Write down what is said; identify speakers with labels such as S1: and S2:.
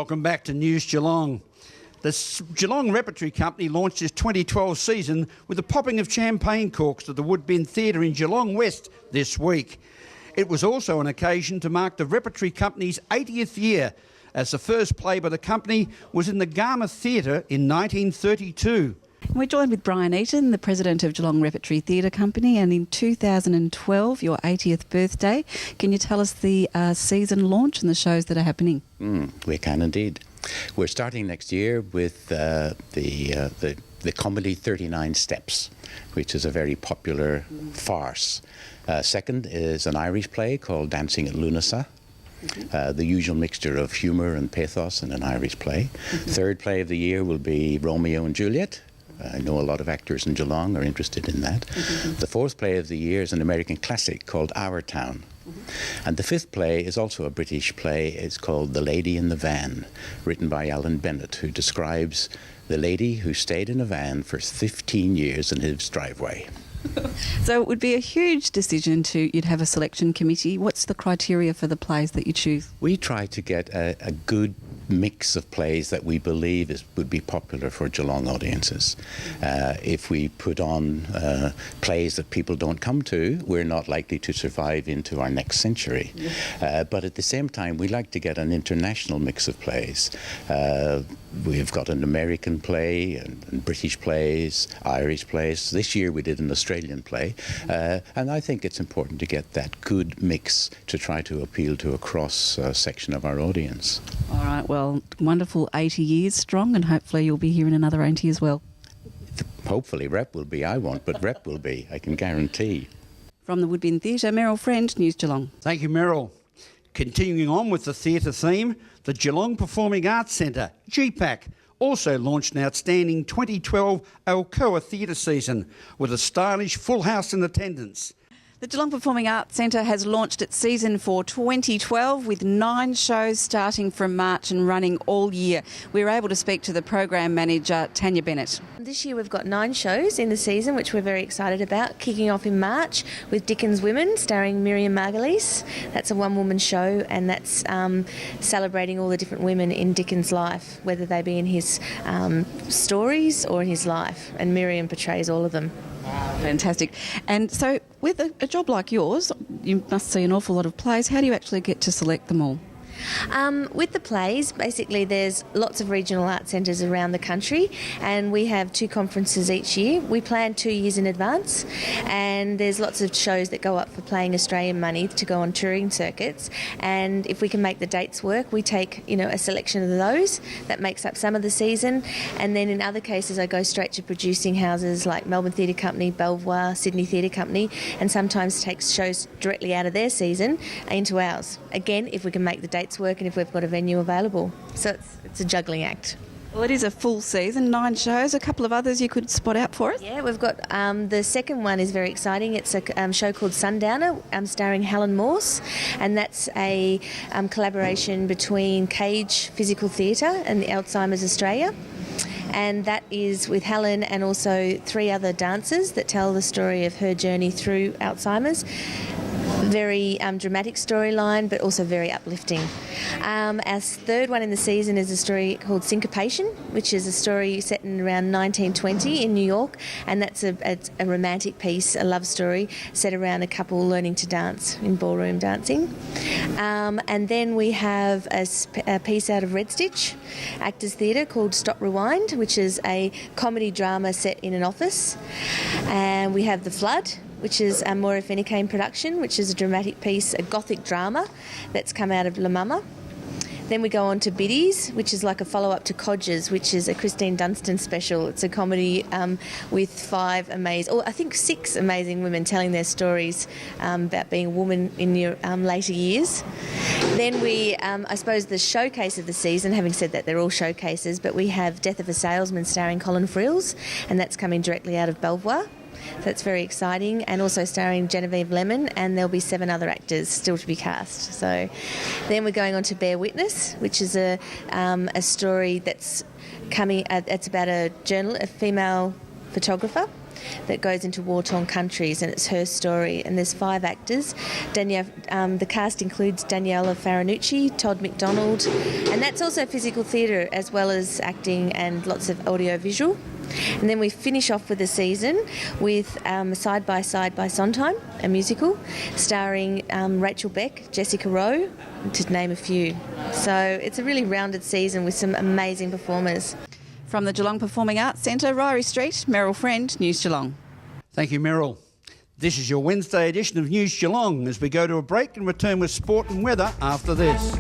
S1: Welcome back to News Geelong. The Geelong Repertory Company launched its 2012 season with the popping of champagne corks at the Woodbine Theatre in Geelong West this week. It was also an occasion to mark the Repertory Company's 80th year, as the first play by the company was in the Garma Theatre in 1932.
S2: We're joined with Brian Eaton, the president of Geelong Repertory Theatre Company, and in 2012, your 80th birthday, can you tell us the season launch and the shows that are happening?
S3: We can indeed. We're starting next year with the comedy 39 Steps, which is a very popular farce. Second is an Irish play called Dancing at Lunasa. The usual mixture of humour and pathos in an Irish play. Third play of the year will be Romeo and Juliet. I know a lot of actors in Geelong are interested in that. The fourth play of the year is an American classic called Our Town. And the fifth play is also a British play. It's called The Lady in the Van, written by Alan Bennett, who describes the lady who stayed in a van for 15 years in his driveway.
S2: So it would be a huge decision you'd have a selection committee. What's the criteria for the plays that you choose?
S3: We try to get a good mix of plays that we believe would be popular for Geelong audiences. If we put on plays that people don't come to, we're not likely to survive into our next century. But at the same time, we like to get an international mix of plays. We've got an American play and British plays, Irish plays. This year we did an Australian play. And I think it's important to get that good mix to try to appeal to a cross-section of our audience.
S2: All right, well, wonderful 80 years strong, and hopefully you'll be here in another 80 as well.
S3: Hopefully Rep will be. I won't, but Rep will be, I can guarantee.
S2: From the Woodbine Theatre, Meryl Friend, News Geelong.
S1: Thank you, Meryl. Continuing on with the theatre theme, the Geelong Performing Arts Centre, GPAC, also launched an outstanding 2012 Alcoa theatre season with a stylish full house in attendance.
S2: The Geelong Performing Arts Centre has launched its season for 2012 with 9 shows starting from March and running all year. We were able to speak to the program manager, Tanya Bennett.
S4: This year we've got 9 shows in the season, which we're very excited about, kicking off in March with Dickens Women, starring Miriam Margolyes. That's a one-woman show, and that's celebrating all the different women in Dickens' life, whether they be in his stories or in his life, and Miriam portrays all of them.
S2: Fantastic. And so with a job like yours, you must see an awful lot of plays. How do you actually get to select them all?
S4: With the plays, basically there's lots of regional art centres around the country, and we have 2 conferences each year. We plan 2 years in advance, and there's lots of shows that go up for playing Australian money to go on touring circuits, and if we can make the dates work, we take a selection of those. That makes up some of the season, and then in other cases I go straight to producing houses like Melbourne Theatre Company, Belvoir, Sydney Theatre Company, and sometimes take shows directly out of their season into ours. Again, if we can make the dates work and if we've got a venue available. So it's a juggling act.
S2: Well, it is a full season, 9 shows. A couple of others you could spot out for us?
S4: Yeah, we've got the second one is very exciting. It's a show called Sundowner, starring Helen Morse, and that's a collaboration between Cage Physical Theatre and the Alzheimer's Australia. And that is with Helen and also 3 other dancers that tell the story of her journey through Alzheimer's. Very dramatic storyline, but also very uplifting. Our third one in the season is a story called Syncopation, which is a story set in around 1920 in New York, and that's a romantic piece, a love story set around a couple learning to dance in ballroom dancing. And then we have a piece out of Red Stitch Actors Theatre called Stop Rewind, which is a comedy drama set in an office. And we have The Flood, which is a Moira Finucane production, which is a dramatic piece, a gothic drama that's come out of La Mama. Then we go on to Biddies, which is like a follow-up to Codgers, which is a Christine Dunstan special. It's a comedy with 6 amazing women telling their stories about being a woman in your later years. Then we, I suppose the showcase of the season, having said that they're all showcases, but we have Death of a Salesman starring Colin Frills, and that's coming directly out of Belvoir. That's very exciting, and also starring Genevieve Lemon, and there'll be 7 other actors still to be cast. So then we're going on to Bear Witness, which is a story that's coming. It's about a female photographer that goes into war-torn countries, and it's her story. And there's 5 actors. The cast includes Daniela Faranucci, Todd McDonald, and that's also physical theatre as well as acting and lots of audio-visual. And then we finish off with the season with Side by Side by Sondheim, a musical, starring Rachel Beck, Jessica Rowe, to name a few. So it's a really rounded season with some amazing performers.
S2: From the Geelong Performing Arts Centre, Ryrie Street, Meryl Friend, News Geelong.
S1: Thank you, Meryl. This is your Wednesday edition of News Geelong as we go to a break and return with sport and weather after this.